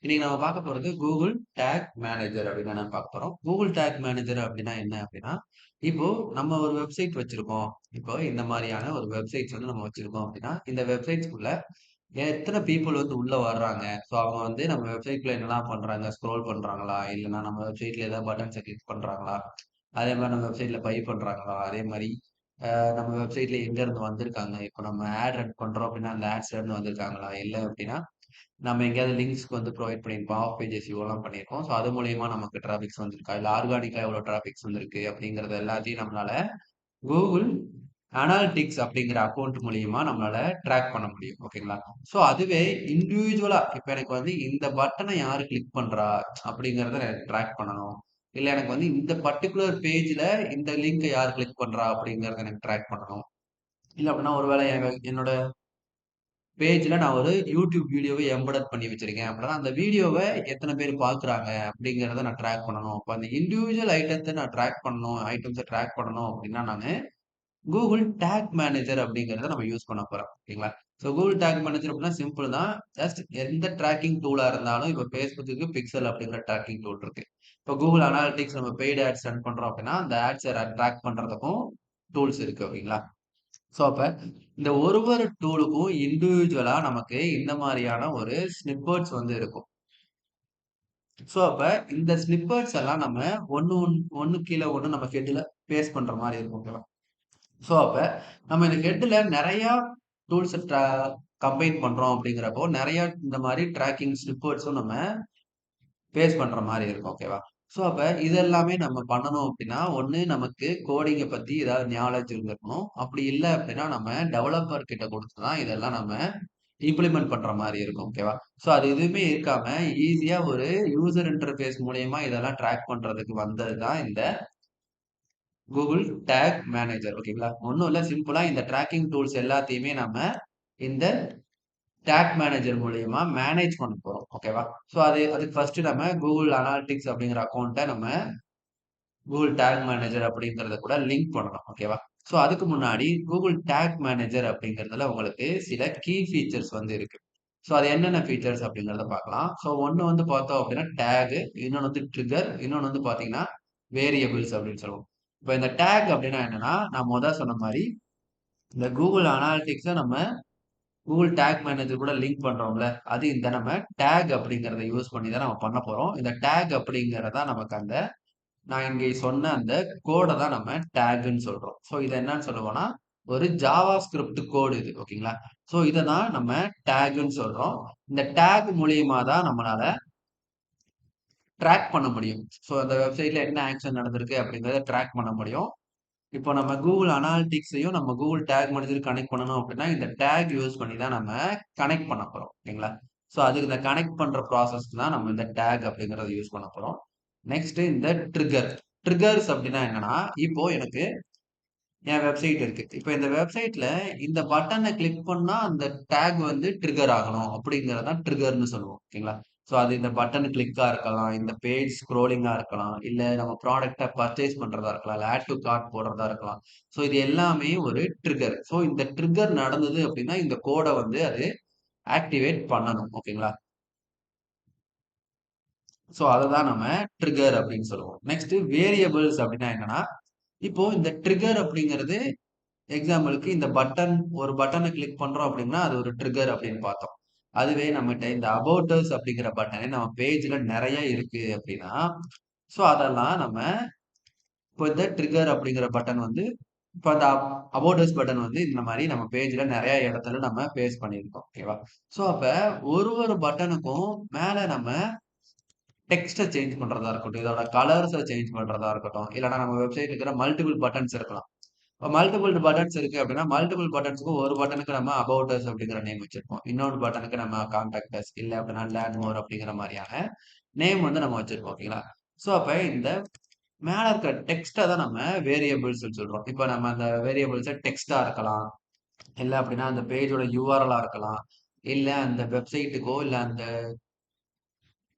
இன்னைக்கு நம்ம பார்க்க போறது கூகுள் டேக் மேனேஜர் அப்படின்னு நம்ம பார்க்க போறோம். கூகுள் டேக் மேனேஜர் அப்படின்னா என்ன அப்படின்னா, இப்போ நம்ம ஒரு வெப்சைட் வச்சிருக்கோம். இப்போ இந்த மாதிரியான ஒரு வெப்சைட்ஸ் வந்து நம்ம வச்சிருக்கோம் அப்படின்னா, இந்த வெப்சைட்ஸ்குள்ள எத்தனை பீப்புள் வந்து உள்ள வர்றாங்க. ஸோ அவங்க வந்து நம்ம வெப்சைட்குள்ள என்னலாம் பண்றாங்க, ஸ்க்ரோல் பண்றாங்களா? இல்லைன்னா நம்ம வெப்சைட்ல ஏதாவது பட்டன்ஸை கிளிக் பண்றாங்களா? அதே மாதிரி நம்ம வெப்சைட்ல பை பண்றாங்களா? அதே மாதிரி நம்ம வெப்சைட்ல எங்க இருந்து வந்திருக்காங்க? இப்போ நம்ம ஆட் ரன் பண்றோம் அப்படின்னா, அந்த ஆட்ஸ்ல இருந்து வந்திருக்காங்களா? இல்ல அப்படின்னா நம்ம எங்கேயாவது லிங்க்ஸ்க்கு வந்து ப்ரொவைட் பண்ணியிருப்போம். ஆஃப் பேஜஸ் இவ்வளோலாம் பண்ணியிருக்கோம். ஸோ அது மூலியமா நமக்கு டிராஃபிக்ஸ் வந்திருக்கா? இல்ல ஆர்கானிக்கா எவ்வளோ டிராஃபிக்ஸ் வந்திருக்கு? அப்படிங்கிறது எல்லாத்தையும் நம்மளால கூகுள் அனாலிட்டிக்ஸ் அப்படிங்கிற அக்கவுண்ட் மூலியமா நம்மளால ட்ராக் பண்ண முடியும். ஓகேங்களா? ஸோ அதுவே இண்டிவிஜுவலா இப்ப எனக்கு வந்து இந்த பட்டன யாரு கிளிக் பண்றா? அப்படிங்கிறத நான் ட்ராக் பண்ணணும். இல்ல எனக்கு வந்து இந்த பர்ட்டிகுலர் பேஜ்ல இந்த லிங்க்க யார் கிளிக் பண்றா? அப்படிங்கிறத எனக்கு ட்ராக் பண்ணணும். இல்ல அப்படின்னா ஒருவேளை என்னோட பேஜ்ல நான் ஒரு யூடியூப் வீடியோவை எம்பெடட் பண்ணி வச்சிருக்கேன் அப்படின்னா அந்த வீடியோவை எத்தனை பேர் பார்க்குறாங்க அப்படிங்கிறத நான் ட்ராக் பண்ணணும். அப்போ அந்த இண்டிவிஜுவல் ஐட்டத்தை நான் ட்ராக் பண்ணணும், ஐட்டம்ஸை ட்ராக் பண்ணணும் அப்படின்னா நான் கூகுள் டேக் மேனேஜர் அப்படிங்கிறத நம்ம யூஸ் பண்ண போறோம். ஓகேங்களா? ஸோ கூகுள் டேக் மேனேஜர் அப்படின்னா சிம்பிள் தான். ஜஸ்ட் எந்த ட்ராக்கிங் டூலா இருந்தாலும் இப்போ ஃபேஸ்புக்கு பிக்சல் அப்படிங்கிற ட்ராக்கிங் டூல் இருக்கு. இப்போ கூகுள் அனாலிட்டிக்ஸ் நம்ம பெய்டு ஆட்ஸ் ரன் பண்றோம் அப்படின்னா அந்த ஆட்ஸை ட்ராக் பண்றதுக்கும் டூல்ஸ் இருக்கு. ஓகேங்களா? ஸோ அப்ப இந்த ஒரு டூலுக்கும் இண்டிவிஜுவலா நமக்கு இந்த மாரியான ஒரு ஸ்னிப்பெட்ஸ் வந்து இருக்கும். ஸோ அப்ப இந்த ஸ்னிப்பெட்ஸ் எல்லாம் நம்ம ஒண்ணு கீழ ஒண்ணு நம்ம ஹெட்ல பேஸ்ட் பண்ற மாரி இருக்கும். ஓகேவா? ஸோ அப்ப நம்ம இந்த ஹெட்ல நெறையா டூல்ஸ் கம்பைன் பண்றோம் அப்படிங்கிறப்போ, நெறைய இந்த மாரி ட்ராக்கிங் ஸ்னிப்பெட்ஸும் நம்ம பேஸ் பண்ற மாரி இருக்கும். ஓகேவா? ஸோ அப்ப இது எல்லாமே நம்ம பண்ணணும் அப்டின்னா, ஒண்ணு நமக்கு கோடிங்க பத்தி ஏதாவது நாலேட்ஜ் இருந்திருக்கணும். அப்படி இல்ல அப்டின்னா, நம்ம டெவலப்பர் கிட்ட குடுத்து தான் இதெல்லாம் நம்ம இம்ப்ளிமெண்ட் பண்ற மாரி இருக்கும். ஓகேவா? ஸோ அது எதுவுமே இருக்காம, ஈஸியா ஒரு யூசர் இன்டர்ஃபேஸ் மூலியமா இதெல்லாம் ட்ராக் பண்றதுக்கு வந்தது தான் இந்த கூகுள் டேக் மேனேஜர். ஓகேங்களா? ஒண்ணும் இல்ல சிம்பிளா இந்த ட்ராக்கிங் டூல்ஸ் எல்லாத்தையுமே நம்ம இந்த டேக் மேனேஜர் மூலியமா மேனேஜ் பண்ண போறோம். ஓகேவா? ஸோ அதுக்கு ஃபர்ஸ்ட் நம்ம கூகுள் அனாலிட்டிக்ஸ் அப்படிங்கிற அக்கவுண்ட்ட நம்ம கூகுள் டேக் மேனேஜர் அப்படிங்கிறத கூட லிங்க் பண்ணணும். ஓகேவா? ஸோ அதுக்கு முன்னாடி கூகுள் டேக் மேனேஜர் அப்படிங்கிறதுல உங்களுக்கு சில கீ ஃபீச்சர்ஸ் வந்து இருக்கு. ஸோ அது என்னென்ன ஃபீச்சர்ஸ் அப்படிங்கிறத பார்க்கலாம். ஸோ ஒண்ணு வந்து பார்த்தோம் அப்படின்னா டேக், இன்னொன்னு வந்து ட்ரிக்கர், இன்னொன்னு வந்து பார்த்தீங்கன்னா வேரியபிள்ஸ் அப்படின்னு சொல்லுவோம். இப்ப இந்த டேக் அப்படின்னா என்னன்னா, நான் மொத சொன்ன மாரி இந்த கூகுள் அனாலிட்டிக்ஸ நம்ம கூகுள் டேக் மேனேஜர் கூட லிங்க் பண்றோம்ல, அது இந்த நம்ம டேக் அப்படிங்கிறத யூஸ் பண்ணி தான் நம்ம பண்ண போறோம். இந்த டேக் அப்படிங்கிறதா நமக்கு அந்த நான் இங்கே சொன்ன அந்த கோட தான் நம்ம டேக்ன்னு சொல்றோம். ஸோ இத என்னன்னு சொல்லுவோம்னா, ஒரு ஜாவா ஸ்கிரிப்ட் கோடு இது. ஓகேங்களா? ஸோ இத தான் நம்ம டேக்ன்னு சொல்றோம். இந்த டேக் மூலியமா தான் நம்மளால ட்ராக் பண்ண முடியும். ஸோ அந்த வெப்சைட்ல என்ன ஆக்ஷன் நடந்திருக்கு அப்படிங்கிறத ட்ராக் பண்ண முடியும். இப்போ நம்ம கூகுள் அனாலிட்டிக்ஸையும் நம்ம கூகுள் டேக் மேனேஜர் கனெக்ட் பண்ணணும் அப்படின்னா, இந்த டேக் யூஸ் பண்ணி தான் நம்ம கனெக்ட் பண்ண போறோம். ஓகேங்களா? ஸோ அதுக்கு இந்த கனெக்ட் பண்ற ப்ராசஸ்க்கு தான் நம்ம இந்த டேக் அப்படிங்கிறத யூஸ் பண்ண போறோம். நெக்ஸ்ட் இந்த ட்ரிக்கர். ட்ரிக்கர்ஸ் அப்படின்னா என்னன்னா, இப்போ எனக்கு என் வெப்சைட் இருக்கு. இப்ப இந்த வெப்சைட்ல இந்த பட்டன கிளிக் பண்ணா அந்த டேக் வந்து ட்ரிக்கர் ஆகணும் அப்படிங்கிறது தான் ட்ரிக்கர்ன்னு சொல்லுவோம். ஓகேங்களா? ஸோ அது இந்த பட்டன் கிளிக்கா இருக்கலாம், இந்த பேஜ் ஸ்க்ரோலிங்கா இருக்கலாம், இல்ல நம்ம ப்ராடக்ட்ட பர்ச்சேஸ் பண்றதா இருக்கலாம், இல்ல ஆட் டூ கார்ட் போடுறதா இருக்கலாம். ஸோ இது எல்லாமே ஒரு ட்ரிக்கர். ஸோ இந்த ட்ரிக்கர் நடந்தது அப்படின்னா, இந்த கோட வந்து அது ஆக்டிவேட் பண்ணணும். ஓகேங்களா? ஸோ அததான் நம்ம ட்ரிக்கர் அப்படின்னு சொல்லுவோம். நெக்ஸ்ட் வேரியபிள்ஸ் அப்படின்னா என்னன்னா, இப்போ இந்த ட்ரிக்கர் அப்படிங்கிறது எக்ஸாம்பிளுக்கு இந்த ஒரு பட்டன கிளிக் பண்றோம் அப்படின்னா, அது ஒரு ட்ரிக்கர் அப்படின்னு பார்த்தோம். அதுவே நம்மட்ட இந்த அபௌட் அஸ் அப்படிங்கிற பட்டனே நம்ம பேஜ்ல நெறைய இருக்கு அப்படின்னா, ஸோ அதெல்லாம் நம்ம இப்போ இந்த ட்ரிக்கர் அப்படிங்கிற பட்டன் வந்து இப்ப அந்த அபௌட் அஸ் பட்டன் வந்து இந்த மாரி நம்ம பேஜ்ல நெறைய இடத்துல நம்ம பேஸ்ட் பண்ணியிருக்கோம். ஓகேவா? ஸோ அப்ப ஒரு பட்டனுக்கும் மேல நம்ம டெக்ஸ்ட்ட சேஞ்ச் பண்றதா இருக்கட்டும், இதோட கலர்ஸ சேஞ்ச் பண்றதா இருக்கட்டும், இல்லன்னா நம்ம வெப்சைட்ல இருக்கிற மல்டிபிள் பட்டன்ஸ் இருக்கலாம். இப்ப மல்டிபிள் பட்டன்ஸ் இருக்கு அப்படின்னா, மல்டிபிள் பட்டன்ஸ்க்கும் ஒரு பட்டனுக்கு நம்ம அபௌட் அஸ் அப்படிங்கிற நேம் வச்சிருப்போம். இன்னொரு பட்டனுக்கு நம்ம கான்டாக்ட் அஸ் இல்ல அப்படின்னா லேர்ன் மோர் அப்படிங்கிற மாரியான நேம் வந்து நம்ம வச்சிருப்போம். ஓகேங்களா? ஸோ அப்ப இந்த மேல இருக்க டெக்ஸ்ட்ட தான் நம்ம வேரியபிள்ஸ்ன்னு சொல்றோம். இப்ப நம்ம அந்த வேரியபிள்ஸ டெக்ஸ்ட்டா இருக்கலாம். இல்ல அப்படின்னா அந்த பேஜோட யூஆர்எல்லா இருக்கலாம். இல்ல அந்த வெப்சைட்டுக்கோ, இல்ல அந்த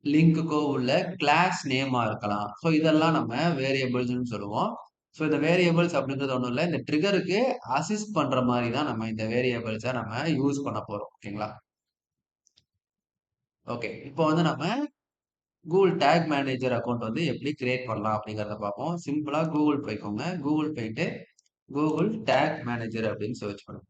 லிங்க்குக்கோ உள்ள கிளாஸ் நேமா இருக்கலாம். ஸோ இதெல்லாம் நம்ம வேரியபிள்ஸ்ன்னு சொல்லுவோம். ஸோ இந்த வேரியபிள்ஸ் அப்படின்றது ஒண்ணும் இல்ல. இந்த ட்ரிகருக்கு அசிஸ்ட் பண்ற மாரி தான் நம்ம இந்த வேரியபிள்ஸ நம்ம யூஸ் பண்ண போறோம். ஓகேங்களா? ஓகே. இப்போ வந்து நம்ம கூகுள் டாக் மேனேஜர் அக்கவுண்ட் வந்து எப்படி கிரியேட் பண்ணலாம் அப்படிங்கிறத பார்ப்போம். சிம்பிளா கூகுள் போய்க்கோங்க. கூகுள் போயிட்டு கூகுள் டாக் மேனேஜர் அப்படின்னு சர்ச் பண்ணுங்க.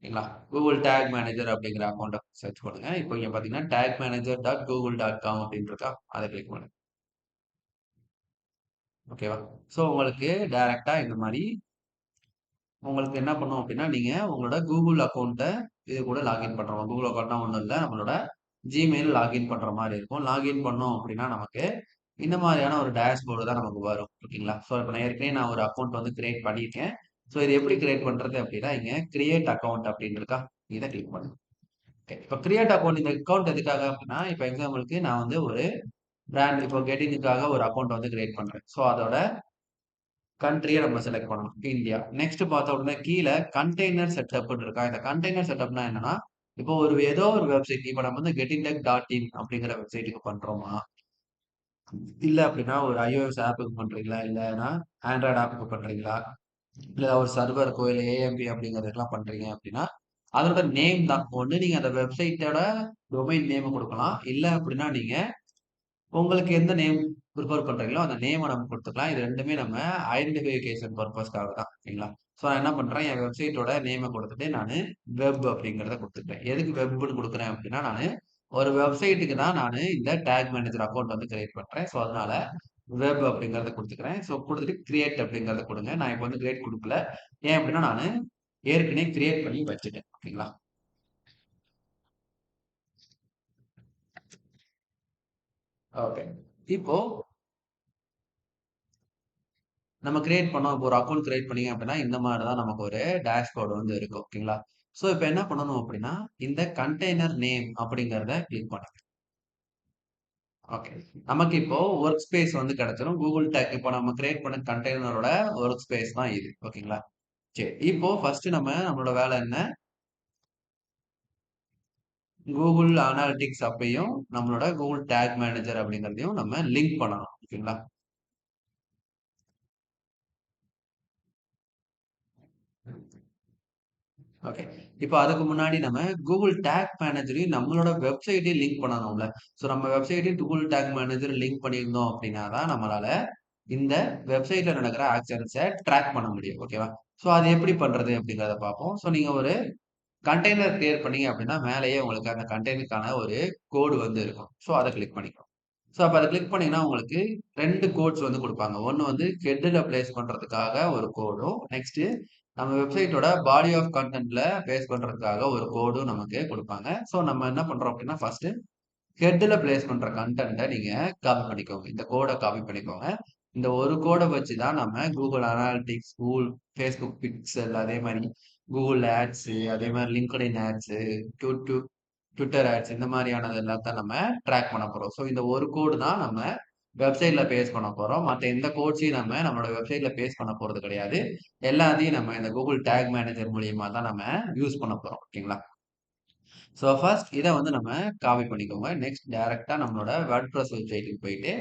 சரிங்களா? கூகுள் டாக் மேனேஜர் அப்படிங்கிற அக்கவுண்ட்ட சர்ச் பண்ணுங்க. இப்போ இங்க பார்த்தீங்கன்னா tagmanager.google.com அப்படின்னு இருக்கா? அத கிளிக் பண்ணுங்க. ஓகேவா? ஸோ உங்களுக்கு டைரக்ட்டா இந்த மாரி உங்களுக்கு என்ன பண்ணும் அப்படின்னா, நீங்க உங்களோட கூகுள் அக்கவுண்ட்ட இது கூட லாகின் பண்ற மாரி கூகுள் அக்கவுண்ட்னா ஒண்ணும் இல்ல. நம்மளோட Gmail லாகின் பண்ற மாரி இருக்கும். லாகின் பண்ணோம் அப்படின்னா, நமக்கு இந்த மாரியான ஒரு டேஷ்போர்டு தான் நமக்கு வரும். ஓகேங்களா? ஸோ இப்ப நான் ஏற்கனவே ஒரு அக்கவுண்ட் வந்து கிரியேட் பண்ணியிருக்கேன். ஸோ இது எப்படி கிரியேட் பண்றது அப்படின்னா, இங்க கிரியேட் அக்கவுண்ட் அப்படின்னு இருக்கா? இத கிளிக் பண்ணுங்க. ஓகே. இப்ப கிரியேட் அக்கவுண்ட் இந்த அக்கவுண்ட் எதுக்காக அப்படின்னா, இப்ப எக்ஸாம்பிளுக்கு நான் வந்து ஒரு பிராண்ட் இப்போ கெட்டிங்க்காக ஒரு அக்கவுண்ட் வந்து கிரியேட் பண்றேன். ஸோ அதோட கண்ட்ரிய நம்ம செலக்ட் பண்ணணும். இந்தியா. நெக்ஸ்ட் பார்த்தோம் அப்படின்னா கீழ கண்டெய்னர் செட்டப்ன்னு இருக்கா? இந்த கண்டெய்னர் செட்டப்னா என்னன்னா, இப்போ ஏதோ ஒரு வெப்சைட் இப்ப நம்ம வந்து getintech.in அப்படிங்கிற வெப்சைட்டுக்கு பண்றோமா? இல்ல அப்படின்னா ஒரு iOS ஆப்புக்கு பண்றீங்களா? இல்லன்னா ஆண்ட்ராய்டு ஆப்புக்கு பண்றீங்களா? இல்ல ஒரு சர்வருக்கோ இல்ல AMP அப்படிங்கிறதுக்கெல்லாம் பண்றீங்க அப்படின்னா, அதோட நேம் தான். ஒண்ணு நீங்க அந்த வெப்சைட்டோட டொமைன் நேம குடுக்கலாம். இல்ல அப்படின்னா நீங்க உங்களுக்கு எந்த நேம் பிரிஃபர் பண்றீங்களோ, அந்த நேம நம்ம குடுத்துக்கலாம். இது 2மே நம்ம ஐடென்டிஃபிகேஷன் பர்ப்பஸ்க்காக தான். சரிங்களா? ஸோ நான் என்ன பண்றேன், என் வெப்சைட்டோட நேம குடுத்துட்டு நானு வெப் அப்படிங்கிறத குடுத்துட்டேன். எதுக்கு வெப்ன்னு குடுக்குறேன் அப்படின்னா, ஒரு வெப்சைட்டுக்கு தான் இந்த டாக் மேனேஜர் அக்கவுண்ட் வந்து கிரியேட் பண்றேன். ஸோ அதனால வெப் அப்படிங்கிறத குடுத்துக்கிறேன். ஸோ குடுத்துட்டு கிரியேட் அப்படிங்கிறத குடுங்க. நான் இப்ப வந்து கிரியேட் குடுக்கல. ஏன் அப்படின்னா, ஏற்கனவே கிரியேட் பண்ணி வச்சுட்டேன். ஓகேங்களா? ஓகே. இப்போ நம்ம கிரியேட் பண்ணோம். இப்போ ஒரு அக்கவுண்ட் கிரியேட் பண்ணீங்க அப்படின்னா, இந்த மாரி தான் நமக்கு ஒரு டேஷ்போர்ட் வந்து இருக்கும். ஓகேங்களா? ஸோ இப்ப என்ன பண்ணணும் அப்படின்னா, இந்த கண்டெய்னர் நேம் அப்படிங்கிறத கிளிக் பண்ணுங்க. ஓகே. நமக்கு இப்போ வொர்க் ஸ்பேஸ் வந்து கிடைச்சிரும். கூகுள் டாக் இப்போ நம்ம கிரியேட் பண்ண கண்டெய்னரோட வொர்க் ஸ்பேஸ் தான் இது. ஓகேங்களா? சரி. இப்போ ஃபர்ஸ்ட் நம்மளோட வேலை என்ன? கூகுள் அனாலிட்டிக்ஸ் அப்பயும், நம்மளோட கூகுள் டாக் மேனேஜர் அப்படிங்கிறதையும் நம்ம லிங்க் பண்ணணும். ஓகேங்களா? ஓகே. இப்ப அதுக்கு முன்னாடி நம்ம கூகுள் டாக் மேனேஜரையும் நம்மளோட வெப்சைட்டையும் லிங்க் பண்ணணும்ல. ஸோ நம்ம வெப்சைட்டையும் கூகுள் டாக் மேனேஜர் லிங்க் பண்ணியிருந்தோம் அப்படின்னா தான் நம்மளால இந்த வெப்சைட்ல நடக்கிற ஆக்ஷன்ஸ ட்ராக் பண்ண முடியும். ஓகேவா? ஸோ அது எப்படி பண்றது அப்படிங்கிறத பார்ப்போம். ஸோ நீங்க ஒரு கண்டெய்னர் கிரியேட் பண்ணீங்க அப்படின்னா, மேலேயே உங்களுக்கு அந்த கண்டெய்னருக்கான ஒரு கோடு வந்து இருக்கும். ஸோ அத கிளிக் பண்ணிக்கணும். ஸோ அப்ப அத கிளிக் பண்ணீங்கன்னா, உங்களுக்கு 2 கோட்ஸ் வந்து குடுப்பாங்க. ஒண்ணு வந்து ஹெட்ல பிளேஸ் பண்றதுக்காக ஒரு கோடும், நெக்ஸ்ட் நம்ம வெப்சைட்டோட பாடி ஆஃப் கன்டென்ட்ல பிளேஸ் பண்றதுக்காக ஒரு கோடும் நமக்கு குடுப்பாங்க. ஸோ நம்ம என்ன பண்றோம் அப்டின்னா, ஃபர்ஸ்ட் ஹெட்ல பிளேஸ் பண்ற கன்டென்ட்ட நீங்க காப்பி பண்ணிக்கோங்க. இந்த கோட காப்பி பண்ணிக்கோங்க. இந்த ஒரு கோட வச்சு தான் நம்ம Google Analytics, Facebook Pixel அதே மாரி Google Ads அதே மாரி LinkedIn Ads, Q2 Twitter ads இந்த மாதிரியானது எல்லாத்தையும் நம்ம ட்ராக் பண்ண போறோம். ஸோ இந்த ஒரு கோடு தான் நம்ம வெப்சைட்ல பேஸ்ட் பண்ண போறோம். மத்த எந்த கோட்ஸையும் நம்மளோட வெப்சைட்ல பேஸ்ட் பண்ண போறது கிடையாது. எல்லாத்தையும் நம்ம இந்த கூகுள் டாக் மேனேஜர் மூலியமா தான் நம்ம யூஸ் பண்ண போறோம். ஓகேங்களா? ஸோ ஃபர்ஸ்ட் இத வந்து நம்ம காப்பி பண்ணிக்கோங்க. நெக்ஸ்ட் டைரக்ட்டா நம்மளோட வேர்ட்பிரஸ் வெப்சைட்க்கு போயிட்டு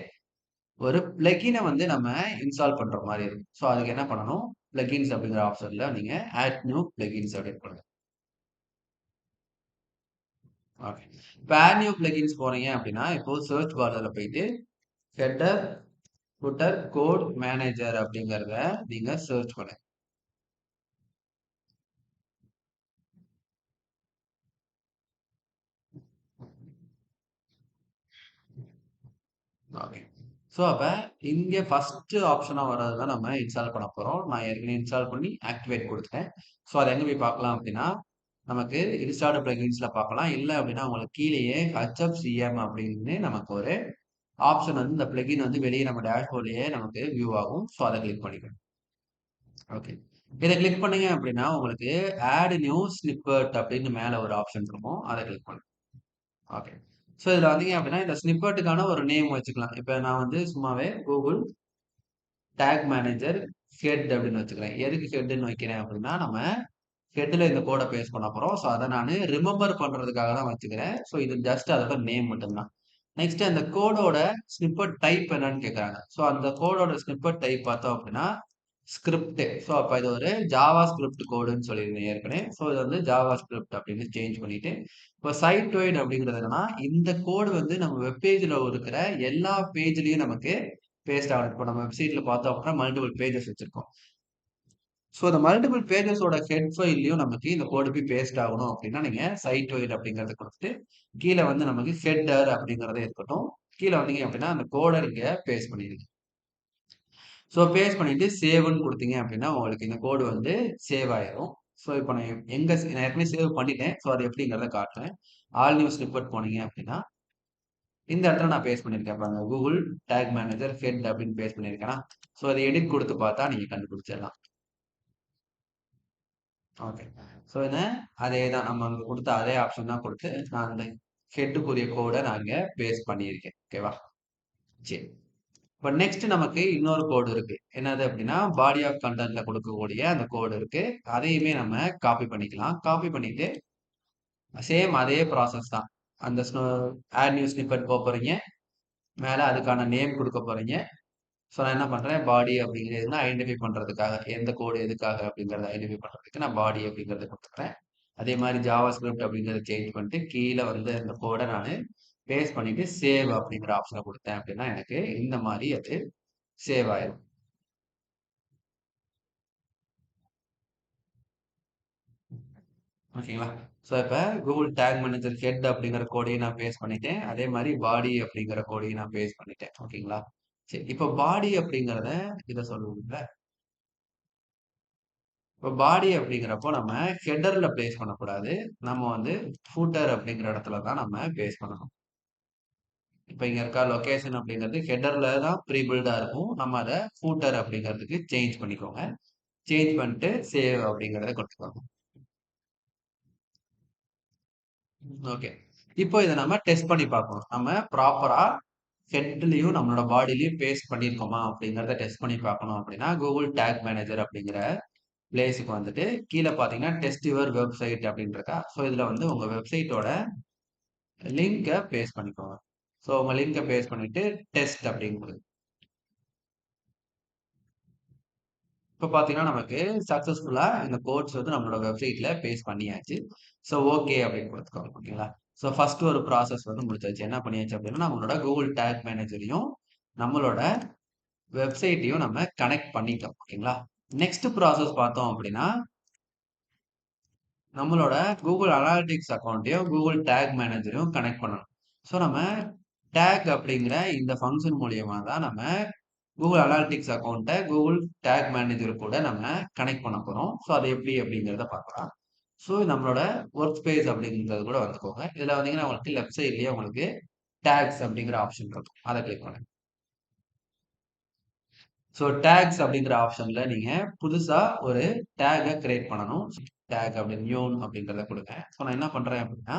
ஒரு பிளக்கின வந்து நம்ம இன்ஸ்டால் பண்ற மாரி இருக்கும். ஸோ அதுக்கு என்ன பண்ணணும்? பிளக்கின்ஸ் அப்படிங்கிற ஆப்ஷன்ல நீங்க ஆட் நியூ பிளக்கின்ஸ் அப்படின்னு பண்ணுங்க. ஓகே. இப்ப ஆட் நியூ பிளக்கின்ஸ் போறீங்க அப்படின்னா, இப்போ சர்ச் பார்ல போயிட்டு ஹெட்டர், ஃபுட்டர், கோட் மேனேஜர் அப்படிங்கிறத நீங்க சர்ச் பண்ணுங்க. ஓகே. ஸோ அப்ப இங்க ஃபர்ஸ்ட் ஆப்ஷனா வர்றது தான் நம்ம இன்ஸ்டால் பண்ண போறோம். நான் ஏற்கனவே இன்ஸ்டால் பண்ணி ஆக்டிவேட் குடுத்துட்டேன். ஸோ அத எங்க போய் பார்க்கலாம் அப்படின்னா, நமக்கு இன்ஸ்டால்டு பிளக்கின்ஸ்ல பார்க்கலாம். இல்ல அப்படின்னா உங்களுக்கு கீழேயே HFCM அப்படின்னு நமக்கு ஒரு ஆப்ஷன் வந்து இந்த பிளக்கின் வந்து வெளிய நம்ம டேஷ்போர்ட்லயே நமக்கு வியூ ஆகும். ஸோ அத கிளிக் பண்ணிக்கணும். ஓகே. இத கிளிக் பண்ணீங்க அப்படின்னா, உங்களுக்கு ஆட் நியூ ஸ்னிப்பெட் அப்படின்னு மேல ஒரு ஆப்ஷன் இருக்கும். அத கிளிக் பண்ணுங்க. ஓகே. ஸோ இதுல வந்தீங்க அப்படின்னா, இந்த ஸ்னிப்பெட்டுக்கான ஒரு நேம் வச்சுக்கலாம். இப்ப நான் வந்து சும்மாவே கூகுள் டாக் மேனேஜர் ஹெட் அப்படின்னு வச்சுக்கிறேன். எதுக்கு ஹெட்ன்னு வைக்கிறேன் அப்படின்னா, நம்ம ஹெட்ல இந்த கோட பேஸ்ட் பண்ண போறோம். ஸோ அத நானு ரிமெம்பர் பண்றதுக்காக தான் வச்சுக்கிறேன். ஸோ இது ஜஸ்ட் அதோட நேம் மட்டும் தான். நெக்ஸ்ட் அந்த கோடோட ஸ்னிப்பெட் டைப் என்னன்னு கேட்கறாங்க. ஸோ அந்த கோடோட ஸ்னிப்பெட் டைப் பார்த்தோம் அப்படின்னா, ஸ்கிரிப்ட். ஸோ அப்ப இது ஒரு ஜாவா ஸ்கிரிப்ட் கோடுன்னு சொல்லியிருந்தேன் ஏற்கனவே. ஸோ இது வந்து ஜாவா ஸ்கிரிப்ட் அப்படின்னு சேஞ்ச் பண்ணிட்டு, இப்போ சைட் வைட் அப்படிங்கிறது என்னன்னா, இந்த கோடு வந்து நம்ம வெப் பேஜ்ல இருக்கிற எல்லா பேஜ்லயும் நமக்கு பேஸ்ட் ஆகணும். இப்போ நம்ம வெப்சைட்ல பார்த்தோம் அப்படின்னா மல்டிபிள் பேஜஸ் வச்சிருக்கோம். ஸோ இந்த மல்டிபிள் பேஜஸோட ஹெட் ஃபைல்லயும் நமக்கு இந்த கோடு போய் பேஸ்ட் ஆகணும் அப்படின்னா, நீங்க சைட் வைட் அப்படிங்கிறத கொடுத்துட்டு, கீழே வந்து நமக்கு ஹெட்டர் அப்படிங்கிறதே இருக்கட்டும். கீழே வந்தீங்க அப்படின்னா அந்த கோடை நீங்க பேஸ்ட் பண்ணிடுங்க. ஸோ பேஸ்ட் பண்ணிட்டு சேவ்ன்னு கொடுத்தீங்க அப்படின்னா உங்களுக்கு இந்த கோடு வந்து சேவ் ஆயிரும். ஸோ இப்போ நான் ஏற்கனவே சேவ் பண்ணிட்டேன். ஸோ அது எப்படிங்கிறத காட்டுறேன். ஆல் நியூஸ் ரிப்போர்ட் போனீங்க அப்படின்னா இந்த இடத்துல நான் பேஸ்ட் பண்ணியிருக்கேன் பாருங்க. கூகுள் டேக் மேனேஜர் ஹெட் அப்படின்னு பேஸ்ட் பண்ணியிருக்கேன்னா, ஸோ அதை எடிட் கொடுத்து பார்த்தா நீங்க கண்டுபிடிச்சிடலாம். ஓகே. ஸோ இதை அதே தான் நம்ம அங்கே கொடுத்த அதே ஆப்ஷன் தான் கொடுத்து நான் அந்த ஹெட்டுக்குரிய கோடை நான் இங்கே பேஸ்ட் பண்ணியிருக்கேன். ஓகேவா? சரி. இப்போ நெக்ஸ்ட் நமக்கு இன்னொரு கோடு இருக்கு. என்னது அப்படின்னா பாடி ஆஃப் கண்டென்ட்ல கொடுக்கக்கூடிய அந்த கோடு இருக்கு. அதையுமே நம்ம காப்பி பண்ணிக்கலாம். காப்பி பண்ணிட்டு சேம் அதே ப்ராசஸ் தான். அந்த ஆட் நியூ ஸ்னிப்பெட் போறீங்க. மேல அதுக்கான நேம் கொடுக்க போறீங்க. ஸோ நான் என்ன பண்றேன் பாடி அப்படிங்கிறது ஐடென்டிஃபை பண்றதுக்காக எந்த கோடு எதுக்காக அப்படிங்கறத ஐடென்டிஃபை பண்றதுக்கு நான் பாடி அப்படிங்கறத கொடுத்துக்கிறேன். அதே மாதிரி ஜாவா ஸ்கிரிப்ட் அப்படிங்கறத சேஞ்ச் பண்ணிட்டு கீழே வந்து அந்த கோடை நான் பேஸ்ட் பண்ணிட்டு சேவ் அப்படிங்கிற ஆப்ஷனை கொடுத்தேன் அப்படின்னா எனக்கு இந்த மாதிரி அது சேவ் ஆயிரும். ஓகேங்களா? ஸோ இப்ப கூகுள் டேக் மேனேஜர் ஹெட் அப்படிங்கிற கோடையும் நான் பேஸ்ட் பண்ணிட்டேன். அதே மாதிரி பாடி அப்படிங்கிற கோடையும் நான் பேஸ்ட் பண்ணிட்டேன். ஓகேங்களா? சரி. இப்போ பாடி அப்படிங்கிறத இத சொல்லுவோம்ல. இப்போ பாடி அப்படிங்கிறப்போ நம்ம ஹெடர்ல பிளேஸ் பண்ணக்கூடாது. நம்ம வந்து ஃபூட்டர் அப்படிங்கிற இடத்துல தான் நம்ம பிளேஸ் பண்ணணும். இப்ப இங்க இருக்க லொகேஷன் அப்படிங்கிறது ஹெடர்ல தான் ப்ரீ பில்டா இருக்கும். நம்ம அத ஃபூட்டர் அப்படிங்கிறதுக்கு சேஞ்ச் பண்ணிக்கோங்க. சேஞ்ச் பண்ணிட்டு சேவ் அப்படிங்கிறத கொடுத்துக்கோங்க. ஓகே. இப்போ இத நம்ம டெஸ்ட் பண்ணி பார்க்கணும். நம்ம ப்ராப்பரா ஹெட்லயும் நம்மளோட பாடிலயும் பேஸ்ட் பண்ணியிருக்கோமா அப்படிங்கிறத டெஸ்ட் பண்ணி பார்க்கணும் அப்படின்னா, கூகுள் டேக் மேனேஜர் அப்படிங்கிற பிளேஸ்க்கு வந்துட்டு கீழ பார்த்தீங்கன்னா, டெஸ்ட் யுவர் வெப்சைட் அப்படின்னு இருக்கா? ஸோ இதுல வந்து உங்க வெப்சைட்டோட லிங்க பேஸ்ட் பண்ணிக்கோங்க. ஸோ உங்க லிங்க பேஸ்ட் பண்ணிட்டு டெஸ்ட் அப்படின்னு குடுங்க. இப்ப பார்த்தீங்கன்னா, நமக்கு சக்சஸ்ஃபுல்லா இந்த கோட்ஸ் வந்து நம்மளோட வெப்சைட்ல பேஸ்ட் பண்ணியாச்சு. ஸோ ஓகே அப்படின்னு குடுத்துக்கோங்க. ஓகேங்களா? ஸோ ஃபர்ஸ்ட் ஒரு ப்ராசஸ் வந்து முடிச்சாச்சு. என்ன பண்ணியாச்சு அப்படின்னா, நம்மளோட கூகுள் டேக் மேனேஜரையும், நம்மளோட வெப்சைட்டையும் நம்ம கனெக்ட் பண்ணிட்டோம். ஓகேங்களா? நெக்ஸ்ட் ப்ராசஸ் பார்த்தோம் அப்படின்னா, நம்மளோட கூகுள் அனாலிட்டிக்ஸ் அக்கவுண்ட்டையும், கூகுள் டேக் மேனேஜரையும் கனெக்ட் பண்ணணும். ஸோ நம்ம டேக் அப்படிங்கிற இந்த ஃபங்ஷன் மூலியமா தான் நம்ம கூகுள் அனாலிட்டிக்ஸ் அக்கவுண்ட்ட கூகுள் டேக் மேனேஜர் கூட நம்ம கனெக்ட் பண்ண போறோம். ஸோ அது எப்படி அப்படிங்கிறத பார்க்கலாம். ஸோ நம்மளோட ஒர்க் ஸ்பேஸ் அப்படிங்கிறது கூட வந்துக்கோங்க. இதுல வந்தீங்கன்னா உங்களுக்கு லெஃப்ட் சைட்லயே உங்களுக்கு டேக்ஸ் அப்படிங்கிற ஆப்ஷன் இருக்கும். அதை கிளிக் பண்ணுங்க. ஸோ டேக்ஸ் அப்படிங்கிற ஆப்ஷன்ல நீங்க புதுசா ஒரு டேக கிரியேட் பண்ணணும். டேக் அப்படின்னு நியூ அப்படிங்கிறத கொடுங்க. ஸோ நான் என்ன பண்றேன் அப்படின்னா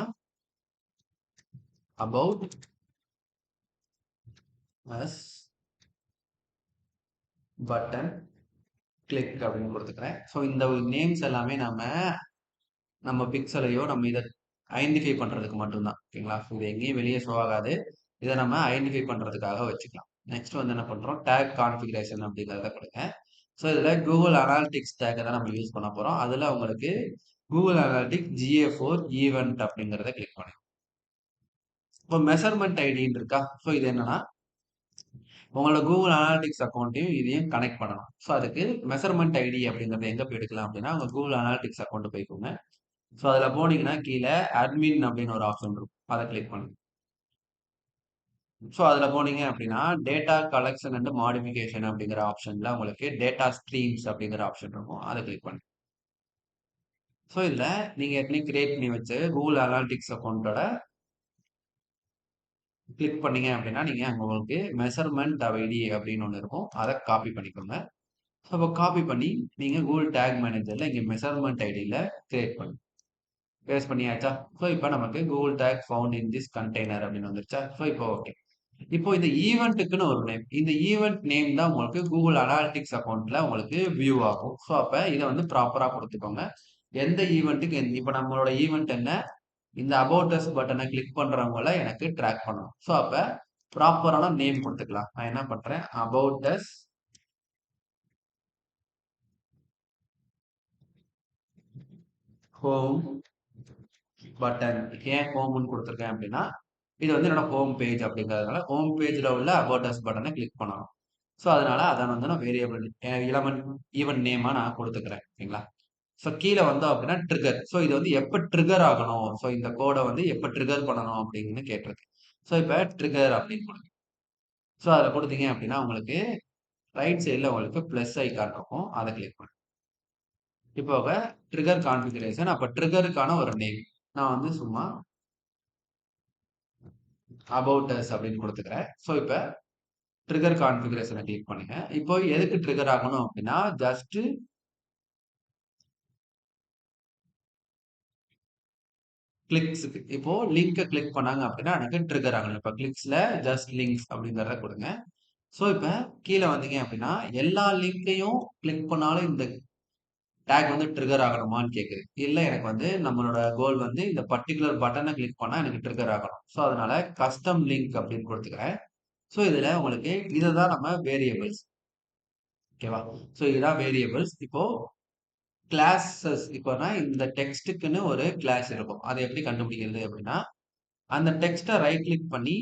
அபவுட் அஸ் பட்டன் கிளிக் அப்படின்னு கொடுத்துக்கிறேன். ஸோ இந்த நேம்ஸ் எல்லாமே நம்ம பிக்சலையோ நம்ம இதை ஐடென்டிஃபை பண்றதுக்கு மட்டும்தான். ஓகேங்களா? இது எங்கேயும் வெளியே ஷோ ஆகாது. இதை நம்ம ஐடென்டிஃபை பண்றதுக்காக வச்சுக்கலாம். நெக்ஸ்ட் வந்து என்ன பண்றோம் டேக் கான்ஃபிகரேஷன் அப்படிங்கிறத கொடுங்க. ஸோ இதில் கூகுள் அனாலிட்டிக்ஸ் டேக்கை தான் நம்ம யூஸ் பண்ண போறோம். அதில் உங்களுக்கு கூகுள் அனாலிட்டிக்ஸ் GA4 ஈவெண்ட் அப்படிங்கிறத கிளிக் பண்ணுங்க. இப்போ மெஷர்மெண்ட் ஐடின்னு இருக்கா? ஸோ இது என்னன்னா உங்களோட கூகுள் அனாலிட்டிக்ஸ் அக்கௌண்ட்டையும் இதையும் கனெக்ட் பண்ணணும். ஸோ அதுக்கு மெஷர்மெண்ட் ஐடி அப்படிங்கிறத எங்க போய் எடுக்கலாம் அப்படின்னா உங்க கூகுள் அனாலிட்டிக்ஸ் அக்கௌண்ட் போய்க்கோங்க. ஸோ அதில் போனீங்கன்னா கீழே அட்மின் அப்படின்னு ஒரு ஆப்ஷன் இருக்கும். அதை கிளிக் பண்ணுங்க. ஸோ அதில் போனீங்க அப்படின்னா டேட்டா கலெக்ஷன் அண்ட் மாடிஃபிகேஷன் அப்படிங்கிற ஆப்ஷன்ல உங்களுக்கு டேட்டா ஸ்ட்ரீம்ஸ் அப்படிங்கிற ஆப்ஷன் இருக்கும். அதை கிளிக் பண்ணுங்க. ஸோ இதில் நீங்க ஏற்கனவே கிரியேட் பண்ணி வச்சு கூகுள் அனாலிட்டிக்ஸ் அக்கௌண்ட்டோட கிளிக் பண்ணீங்க அப்படின்னா நீங்க அங்க உங்களுக்கு மெஷர்மெண்ட் ஐடி அப்படின்னு ஒன்று இருக்கும். அதை காப்பி பண்ணிக்கோங்க. ஸோ அப்போ காப்பி பண்ணி நீங்க கூகுள் டேக் மேனேஜர்ல இங்க மெஷர்மெண்ட் ஐடியில கிரியேட் பண்ணுங்க. பேஸ்ட் பண்ணியாச்சா? ஸோ இப்போ நமக்கு Google take found in this container அப்படின்னு வந்துருச்சா? ஸோ இப்போ ஓகே. இப்போ இந்த ஈவென்ட்டுக்குன்னு ஒரு நேம். இந்த ஈவென்ட் நேம் தான் உங்களுக்கு கூகுள் அனாலிட்டிக்ஸ் அக்கவுண்ட்ல உங்களுக்கு வியூ ஆகும். ஸோ அப்ப இதை வந்து ப்ராப்பரா கொடுத்துக்கோங்க. எந்த ஈவென்ட்டுக்கு இப்ப நம்மளோட ஈவென்ட் என்ன? இந்த அபவுட் அஸ் பட்டனை கிளிக் பண்றவங்கள எனக்கு ட்ராக் பண்ணணும். ஸோ அப்ப ப்ராப்பரான நேம் கொடுத்துக்கலாம். நான் என்ன பண்றேன்? About us home button. ஏன் ஹோம்னு கொடுத்துருக்கேன் அப்படின்னா, இது வந்து என்னோட ஹோம் பேஜ் அப்படிங்கிறதுனால, ஹோம் பேஜ்ல உள்ள அபவுட் அஸ் பட்டனை கிளிக் பண்ணணும். ஸோ அதனால அத வந்து நான் வேரியபிள் எலமெண்ட் ஈவன் நேமா நான் கொடுத்துக்கிறேன். ஓகேங்களா? ஸோ கீழ வந்தோம் அப்படின்னா ட்ரிகர். ஸோ இது வந்து எப்ப ட்ரிகர் ஆகணும்? ஸோ இந்த கோட வந்து எப்ப ட்ரிகர் பண்ணணும் அப்படின்னு கேட்டிருக்கு. ஸோ இப்ப ட்ரிகர் அப்படின்னு கொடுங்க. ஸோ அதில கொடுத்தீங்க அப்படின்னா, உங்களுக்கு ரைட் சைட்ல உங்களுக்கு பிளஸ் ஐகான் இருக்கும். அத கிளிக் பண்ணுங்க. இப்போக ட்ரிகர் கான்ஃபிகரேஷன் அப்ப ட்ரிகருக்கான ஒரு நேம். நான் வந்து சும்மா அபவுட் அஸ் அப்படின்னு குடுத்துக்கிறேன். ஸோ இப்ப ட்ரிகர் கான்ஃபிகரேஷன கிளிக் பண்ணுங்க. இப்போ எதுக்கு ட்ரிகர் ஆகணும் அப்படின்னா, ஜஸ்ட் கிளிக்ஸ்க்கு. இப்போ லிங்க கிளிக் பண்ணாங்க அப்படின்னா, எனக்கு ட்ரிகர் ஆகணும். இப்ப கிளிக்ஸ்ல ஜஸ்ட் லிங்க்ஸ் அப்படிங்கிறத குடுங்க. ஸோ இப்ப கீழ வந்தீங்க அப்படின்னா, எல்லா லிங்க்கையும் கிளிக் பண்ணாலும் இந்த டேக் வந்து ட்ரிகர் ஆகணுமான்னு கேக்குது. இல்ல எனக்கு வந்து நம்மளோட கோல் வந்து இந்த பர்ட்டிகுலர் பட்டன கிளிக் பண்ணா எனக்கு ட்ரிகர் ஆகணும். ஸோ அதனால கஸ்டம் லிங்க் அப்படின்னு குடுத்துக்கிறேன். ஸோ இதுல உங்களுக்கு இதுதான் நம்ம வேரியபிள்ஸ். ஓகேவா? ஸோ இதுதான் வேரியபிள்ஸ். இப்போ கிளாஸஸ் இப்போனா இந்த டெக்ஸ்ட்டுக்குன்னு ஒரு கிளாஸ் இருக்கும். அத எப்படி கண்டுபிடிக்கிறது அப்படின்னா, அந்த டெக்ஸ்ட்ட ரைட் கிளிக் பண்ணி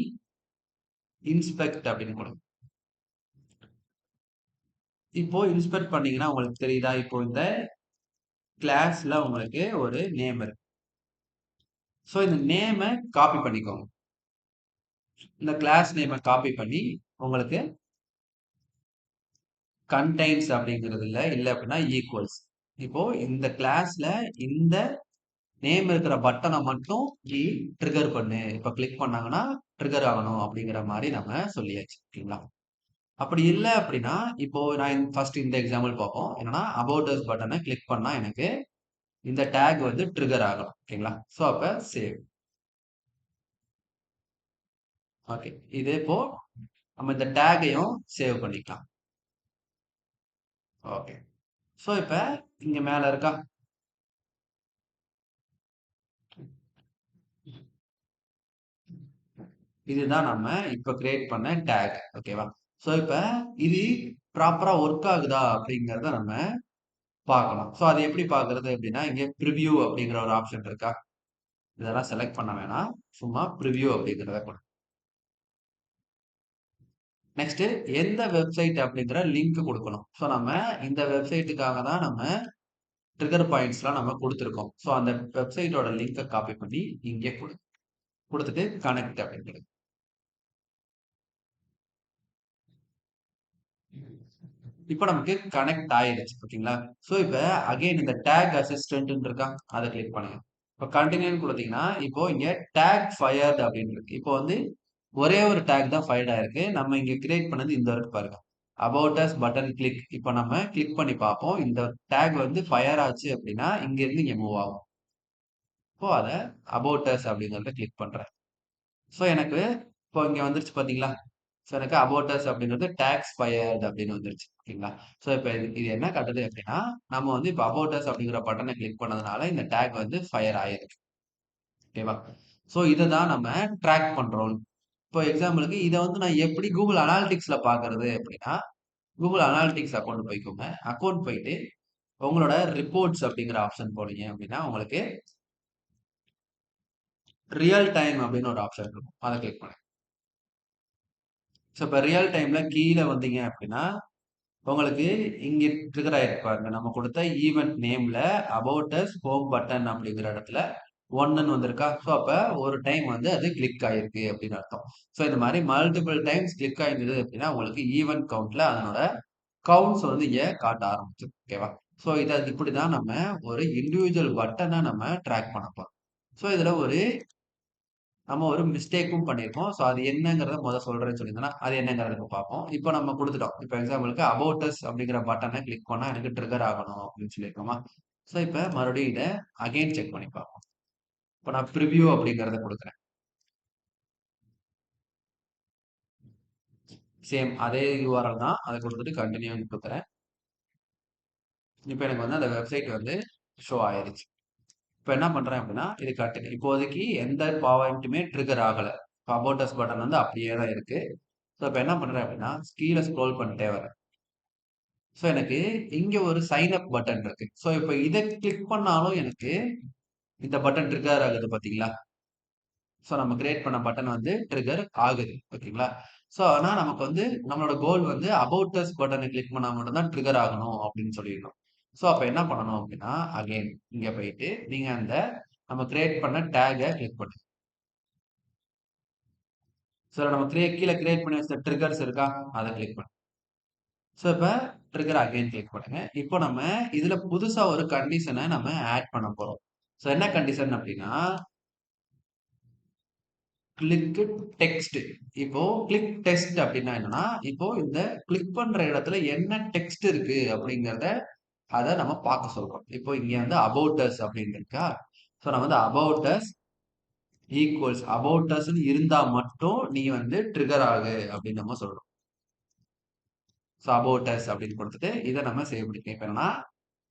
இன்ஸ்பெக்ட் அப்படின்னு குடுங்க. இப்போ இன்ஸ்பெக்ட் பண்ணீங்கன்னா உங்களுக்கு தெரியுதா? இப்போ இந்த கிளாஸ்ல உங்களுக்கு ஒரு நேம் இருக்கு. ஸோ இந்த நேம காப்பி பண்ணிக்கோங்க. இந்த கிளாஸ் நேம காப்பி பண்ணி உங்களுக்கு கன்டெய்ன்ஸ் அப்படிங்கிறதுல இல்ல அப்படின்னா ஈக்குவல்ஸ். இப்போ இந்த கிளாஸ்ல இந்த நேம் இருக்கிற பட்டன மட்டும் நீ ட்ரிகர் பண்ணு. இப்ப கிளிக் பண்ணாங்கன்னா ட்ரிகர் ஆகணும் அப்படிங்கிற மாரி நம்ம சொல்லியாச்சு. ஓகேங்களா? அப்படி இல்ல அப்படின்னா, இப்போ நான் ஃபர்ஸ்ட் இந்த எக்ஸாம்பிள் பார்ப்போம். என்னன்னா அபௌட் அஸ் பட்டன கிளிக் பண்ணா எனக்கு இந்த டேக் வந்து ட்ரிகர் ஆகணும். ஓகேங்களா? சோ அப்ப சேவ். ஓகே. இதே இப்போ நம்ம இந்த டேக்கையும் சேவ் பண்ணிக்கலாம். ஓகே. சோ இப்ப இங்க மேல இருக்கா? இதுதான் நம்ம இப்ப கிரியேட் பண்ண டேக். ஓகேவா? சோ இப்ப இது ப்ராப்பரா ஒர்க் ஆகுதா அப்படிங்கிறத நம்ம பார்க்கணும். சோ அது எப்படி பார்க்கிறது அப்படின்னா, இங்க பிரிவ்யூ அப்படிங்கிற ஒரு ஆப்ஷன் இருக்கா? இதெல்லாம் செலக்ட் பண்ண வேணாம். சும்மா பிரிவ்யூ அப்படிங்கிறத குடு. நெக்ஸ்ட் எந்த வெப்சைட் அப்படிங்கிற லிங்க் குடுக்கணும். சோ நம்ம இந்த வெப்சைட்டுக்காக தான் நம்ம ட்ரிகர் பாயிண்ட்ஸ்லாம் நம்ம குடுத்திருக்கோம். சோ அந்த வெப்சைட்டோட லிங்க காப்பி பண்ணி இங்கே குடு. குடுத்துட்டு கனெக்ட் அப்படின்னு குடு. இப்ப நமக்கு கனெக்ட் ஆயிருச்சு. ஓகேங்களா? சோ இப்ப அகைன் இந்த டாக் அசிஸ்டன்ட்ன்னு இருக்கா? அத கிளிக் பண்ணுங்க. இப்ப கன்டினியூன்னு குடுத்தீங்கன்னா, இப்போ இங்க டாக் ஃபயர்ட் அப்படின்னு இருக்கு. இப்போ வந்து ஒரே ஒரு டாக் தான் ஃபயர்ட் ஆயிருக்கு. நம்ம இங்க கிரியேட் பண்ணது இந்த இருக்கு பாருங்க. About us button click. இப்ப நம்ம கிளிக் பண்ணி பார்ப்போம். இந்த டாக் வந்து ஃபயர் ஆச்சு அப்படின்னா, இங்க இருந்து இங்க மூவ் ஆகும். இப்போ அத அபௌட் அஸ் அப்படிங்கிறத கிளிக் பண்றேன். சோ எனக்கு இப்போ இங்க வந்துருச்சு பாத்தீங்களா? சோ எனக்கு அபௌட் அஸ் அப்படிங்கிறது டாக்ஸ் ஃபயர்ட் அப்படின்னு வந்துருச்சு. ஓகேங்களா? சோ இப்ப இது என்ன காட்டுது அப்படின்னா, நம்ம வந்து இப்ப அபௌட் அஸ் அப்படிங்கிற பட்டன கிளிக் பண்ணதுனால இந்த டாக் வந்து ஃபயர் ஆயிருக்கு. ஓகேவா? சோ இததான் நம்ம ட்ராக் பண்றோம். இப்போ எக்ஸாம்பிளுக்கு இத வந்து நான் எப்படி Google அனாலிட்டிக்ஸ்ல பார்க்கறது அப்படின்னா, Google அனாலிட்டிக்ஸ் அக்கவுண்ட் போய்க்கோங்க. அக்கவுண்ட் போயிட்டு உங்களோட ரிப்போர்ட்ஸ் அப்படிங்கிற ஆப்ஷன் போனீங்க அப்படின்னா, உங்களுக்கு ரியல் டைம் அப்படின்னு ஒரு ஆப்ஷன் இருக்கும். அத கிளிக் பண்ணுங்க. சோ இப்ப ரியல் டைம்ல கீழ வந்தீங்க அப்படின்னா, உங்களுக்கு இங்க ட்ரிகர் ஆயிருக்கு பாருங்க. நம்ம கொடுத்த ஈவென்ட் நேம்ல அபௌட் அஸ் ஹோம் பட்டன் அப்படிங்கிற இடத்துல 1ன்னு வந்திருக்கா? சோ அப்ப ஒரு டைம் வந்து அது கிளிக் ஆயிருக்கு அப்படின்னு அர்த்தம். சோ இந்த மாரி மல்டிபிள் டைம்ஸ் கிளிக் ஆயிருந்தது அப்படின்னா, உங்களுக்கு ஈவென்ட் கவுண்ட்ல அதனோட கவுண்ட்ஸ் வந்து இங்க காட்ட ஆரம்பிச்சுரும். ஓகேவா? சோ இத இப்படிதான் நம்ம ஒரு இண்டிவிஜுவல் பட்டன நம்ம ட்ராக் பண்ண போறோம். சோ இதுல நம்ம ஒரு மிஸ்டேக்கும் பண்ணியிருக்கோம். சோ அது என்னங்கிறத சொல்றேன்னு சொல்லியிருந்தேன்னா, அது என்னங்கிறத இப்ப பார்ப்போம். இப்ப நம்ம குடுத்துட்டோம். இப்ப எக்ஸாம்பிளுக்கு அபௌட் அஸ் அப்படிங்கிற பட்டன கிளிக் பண்ணா எனக்கு ட்ரிகர் ஆகணும் அப்படின்னு சொல்லியிருக்கோமா? சோ இப்ப மறுபடியும் இத அகைன் செக் பண்ணி பார்ப்போம். இப்ப நான் பிரிவ்யூ அப்படிங்கிறத குடுக்குறேன். சேம் அதே யுஆர்எல் தான். அத குடுத்துட்டு கன்டினியூன்னு குடுக்குறேன். இப்ப எனக்கு வந்து அந்த வெப்சைட் வந்து ஷோ ஆயிருச்சு. இப்ப என்ன பண்றேன் அப்படின்னா, இது கன்டின்யூ இப்போதைக்கு எந்த பாயிண்ட்டுமே ட்ரிகர் ஆகல. அபௌட் அஸ் பட்டன் வந்து அப்படியே தான் இருக்கு. சோ இப்ப என்ன பண்றேன் அப்படின்னா, கீழ ஸ்க்ரோல் பண்ணிட்டே வரேன். ஸோ எனக்கு இங்க ஒரு சைன் அப் பட்டன் இருக்கு. ஸோ இப்ப இத கிளிக் பண்ணாலும் எனக்கு இந்த பட்டன் ட்ரிகர் ஆகுது பாத்தீங்களா? ஸோ நம்ம கிரியேட் பண்ண பட்டன் வந்து ட்ரிகர் ஆகுது. ஓகேங்களா? ஸோ ஆனா நமக்கு வந்து நம்மளோட கோல் வந்து அபௌட் அஸ் பட்டன கிளிக் பண்ணா மட்டும் தான் ட்ரிகர் ஆகணும் அப்படின்னு சொல்லியிருக்கோம். ஸோ அப்ப என்ன பண்ணணும் அப்படின்னா, அகைன் இங்க போயிட்டு நீங்க அந்த நம்ம கிரியேட் பண்ண டேக்க கிளிக் பண்ணுங்க. ஸோ நம்ம கீழ கிரியேட் பண்ணி வச்ச ட்ரிகர்ஸ் இருக்கா? அத கிளிக் பண்ணுங்க. ஸோ இப்ப ட்ரிகர் அகைன் கிளிக் பண்ணுங்க. இப்போ நம்ம இதுல புதுசா ஒரு கண்டிஷன நம்ம ஆட் பண்ண போறோம். ஸோ என்ன கண்டிஷன் அப்படின்னா, கிளிக் டெக்ஸ்ட். இப்போ கிளிக் டெக்ஸ்ட் அப்படின்னா என்னன்னா, இப்போ இந்த கிளிக் பண்ற இடத்துல என்ன டெக்ஸ்ட் இருக்கு அப்படிங்கிறத அத நம்ம பார்க்க சொல்றோம். இப்போ இங்க வந்து அபௌட் அஸ் அப்படின்னு இருக்கா? ஸோ நம்ம வந்து அபௌட் அஸ் ஈக்குவல்ஸ் அபௌட் அஸ்ன்னு இருந்தா மட்டும் நீ வந்து ட்ரிகர் ஆகு அப்படின்னு நம்ம சொல்றோம். ஸோ அபௌட் அஸ் அப்படின்னு குடுத்துட்டு இத நம்ம சேவ் பண்ணிக்கலாம். இப்ப என்னன்னா,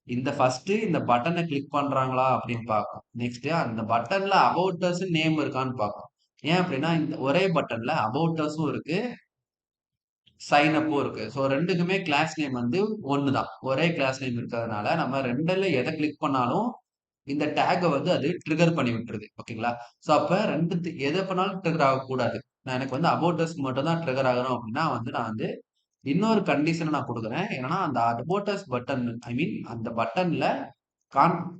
இந்த ஃபர்ஸ்ட் இந்த பட்டன கிளிக் பண்றாங்களா அப்படின்னு பார்க்கும். நெக்ஸ்ட் அந்த பட்டன்ல அபௌட் அஸ் நேம் இருக்கான்னு பார்க்கும். ஏன் அப்படின்னா, இந்த ஒரே பட்டன்ல அபௌட் அஸும் இருக்கு, சைன் அப்பும் இருக்கு. ஸோ 2க்குமே கிளாஸ் நேம் வந்து ஒண்ணு தான். ஒரே கிளாஸ் நேம் இருக்கிறதுனால நம்ம 2ல எத கிளிக் பண்ணாலும் இந்த டேக்க வந்து அது ட்ரிகர் பண்ணி விட்டுருது. ஓகேங்களா? ஸோ அப்ப 2 எத பண்ணாலும் ட்ரிகர் ஆகக்கூடாது. நான் எனக்கு வந்து அபௌட் அஸ்க்கு மட்டும் தான் ட்ரிகர் ஆகணும் அப்படின்னா வந்து நான் வந்து இன்னொரு கண்டிஷன நான் குடுக்குறேன். என்னன்னா அந்த அபௌட் அஸ் பட்டன் ஐ மீன் அந்த பட்டன்ல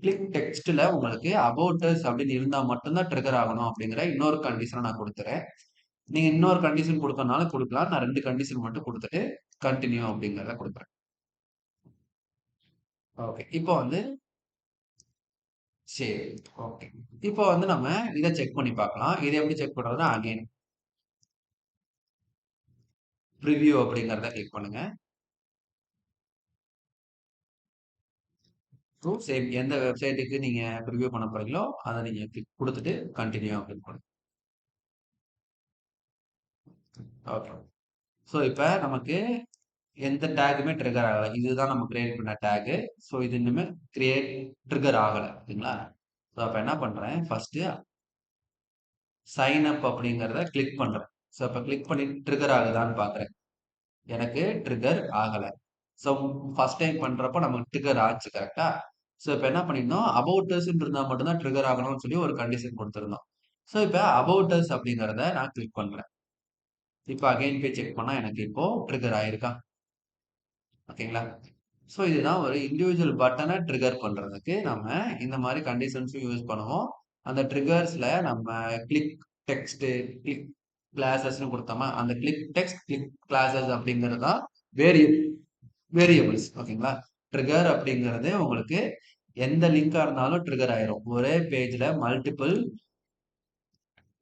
கிளிக் டெக்ஸ்ட்ல உங்களுக்கு அபௌட் அஸ் அப்படின்னு இருந்தா மட்டும் தான் ட்ரிகர் ஆகணும் அப்படிங்கிற இன்னொரு கண்டிஷன நான் குடுத்துறேன். நீங்க இன்னொரு கண்டிஷன் குடுக்கறனாலும் குடுக்கலாம். நான் 2 கண்டிஷன் மட்டும் குடுத்துட்டு, கன்டின்யூ அப்படிங்கிறத குடுக்குறேன். ஓகே. இப்போ வந்து சரி. ஓகே. இப்போ வந்து நம்ம இத செக் பண்ணி பார்க்கலாம். இத எப்படி செக் பண்றதுன்னா, அகைன் பிரிவ்யூ அப்படிங்கிறத கிளிக் பண்ணுங்க. ஸோ சேம் எந்த வெப்சைட்டுக்கு நீங்க பிரிவ்யூ பண்ண போறீங்களோ, அத நீங்க கிளிக் குடுத்துட்டு கன்டின்யூ அப்படின்னு கொடுங்க. ஓகே. ஸோ இப்ப நமக்கு எந்த டேக்குமே ட்ரிகர் ஆகல. இதுதான் நம்ம கிரியேட் பண்ண டேகு. ஸோ இது இன்னுமே கிரியேட் ட்ரிகர் ஆகல. ஓகேங்களா? ஸோ அப்ப என்ன பண்றேன், ஃபர்ஸ்ட்டு சைன் அப் அப்படிங்கிறத கிளிக் பண்றேன். ஸோ அப்ப கிளிக் பண்ணி ட்ரிகர் ஆகுதான்னு பார்க்குறேன். எனக்கு ட்ரிகர் ஆகல. ஸோ ஃபர்ஸ்ட் டைம் பண்றப்போ நமக்கு ட்ரிகர் ஆச்சு கரெக்ட்டா? ஸோ இப்ப என்ன பண்ணியிருந்தோம், அபௌட் அஸ்ன்னு இருந்தா மட்டும் தான் ட்ரிகர் ஆகணும்னு சொல்லி ஒரு கண்டிஷன் குடுத்திருந்தோம். ஸோ இப்ப அபௌட் அஸ் அப்படிங்கிறத நான் கிளிக் பண்றேன். இப்ப அகைன் போய் செக் பண்ணா எனக்கு இப்போ ட்ரிகர் ஆயிருக்கா? ஓகேங்களா? ஸோ இதுதான் ஒரு இண்டிவிஜுவல் பட்டன ட்ரிகர் பண்றதுக்கு நம்ம இந்த மாரி கண்டிஷன்ஸும் யூஸ் பண்ணுவோம். அந்த ட்ரிகர்ஸ்ல நம்ம கிளிக் டெக்ஸ்ட், கிளிக் கிளாஸஸ்ன்னு குடுத்தோமா, அந்த கிளிக் டெக்ஸ்ட், கிளிக் கிளாஸஸ் அப்படிங்கிறது தான் வேரிய வேரியபிள்ஸ் ஓகேங்களா? ட்ரிகர் அப்படிங்கிறது உங்களுக்கு எந்த லிங்கா இருந்தாலும் ட்ரிகர் ஆயிரும். ஒரே பேஜ்ல மல்டிபிள்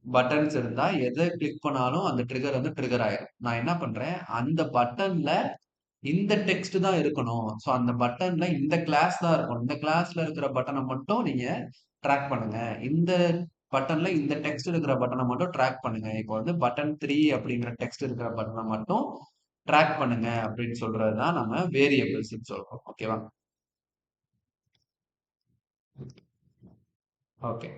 பட்டன்ஸ் இருந்தா எத கிளிக் பண்ணாலும் அந்த ட்ரிகர் வந்து ட்ரிகர் ஆயிரும். நான் என்ன பண்றேன், அந்த பட்டன்ல இந்த டெக்ஸ்ட் தான் இருக்கணும். ஸோ அந்த பட்டன்ல இந்த கிளாஸ் தான் இருக்கணும். இந்த கிளாஸ்ல இருக்கிற பட்டன மட்டும் நீங்க ட்ராக் பண்ணுங்க. இந்த பட்டன்ல இந்த டெக்ஸ்ட் இருக்கிற பட்டன மட்டும் ட்ராக் பண்ணுங்க. இப்போ வந்து பட்டன் 3 அப்படிங்கிற டெக்ஸ்ட் இருக்கிற பட்டன மட்டும் ட்ராக் பண்ணுங்க அப்படின்னு சொல்றது தான் நம்ம வேரியபிள்ஸ்ன்னு சொல்றோம். ஓகேவா? ஓகே.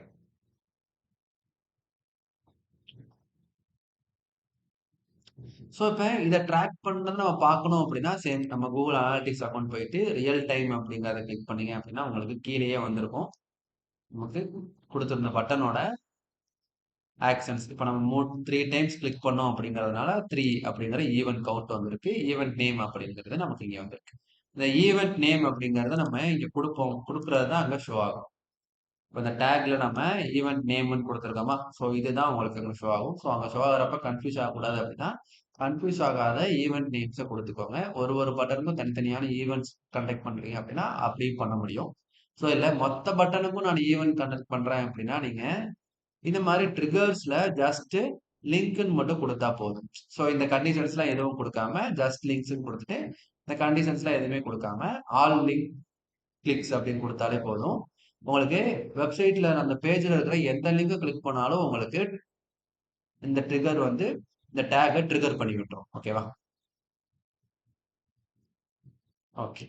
ஸோ இப்ப இத ட்ராக் பண்ணணும்னு நம்ம பார்க்கணும் அப்படின்னா, சேம் நம்ம Google அனாலிட்டிக்ஸ் அக்கவுண்ட் போயிட்டு ரியல் டைம் அப்படிங்கிறத கிளிக் பண்ணீங்க அப்படின்னா, உங்களுக்கு கீழயே வந்திருக்கும். நமக்கு குடுத்திருந்த பட்டனோட ஆக்ஷன்ஸ். இப்ப நம்ம 3 டைம்ஸ் கிளிக் பண்ணோம் அப்படிங்கிறதுனால 3 அப்படிங்கிற ஈவென்ட் கவுண்ட் வந்திருக்கு. ஈவென்ட் நேம் அப்படிங்கிறது நமக்கு இங்க வந்திருக்கு. இந்த ஈவென்ட் நேம் அப்படிங்கிறத நம்ம இங்க குடுப்போம். குடுக்குறது தான் அங்க ஷோ ஆகும். இப்ப இந்த டேக்ல நம்ம ஈவென்ட் நேம்ன்னு குடுத்துருக்கோமா, ஸோ இதுதான் உங்களுக்கு அங்க ஷோ ஆகும். ஸோ அங்க ஷோ ஆகுறப்ப கன்ஃப்யூஸ் ஆகக்கூடாது அப்படின்னா, கன்ஃப்யூஸ் ஆகாத ஈவென்ட் நேம்ஸ குடுத்துக்கோங்க. ஒரு பட்டனுக்கும் தனித்தனியான ஈவென்ட்ஸ் கண்டக்ட் பண்றீங்க அப்படின்னா, அப்படியும் பண்ண முடியும். ஸோ இல்ல மொத்த பட்டனுக்கும் நான் ஈவென்ட் கண்டக்ட் பண்றேன் அப்படின்னா, நீங்க இந்த மாரி ட்ரிகர்ஸ்ல ஜஸ்ட் லிங்க்ன்னு மட்டும் குடுத்தா போதும். ஸோ இந்த கண்டிஷன்ஸ்லாம் எதுவும் குடுக்காம, ஜஸ்ட் லிங்க்ஸ்ன்னு குடுத்துட்டு, இந்த கண்டிஷன்ஸ்லாம் எதுவுமே குடுக்காம, ஆல் லிங்க் கிளிக்ஸ் அப்படின்னு குடுத்தாலே போதும். உங்களுக்கு வெப்சைட்ல அந்த பேஜ்ல இருக்கிற எந்த லிங்க்க கிளிக் பண்ணாலும் உங்களுக்கு இந்த ட்ரிகர் வந்து இந்த டேக்க ட்ரிகர் பண்ணி விட்டுரும். ஓகேவா? ஓகே.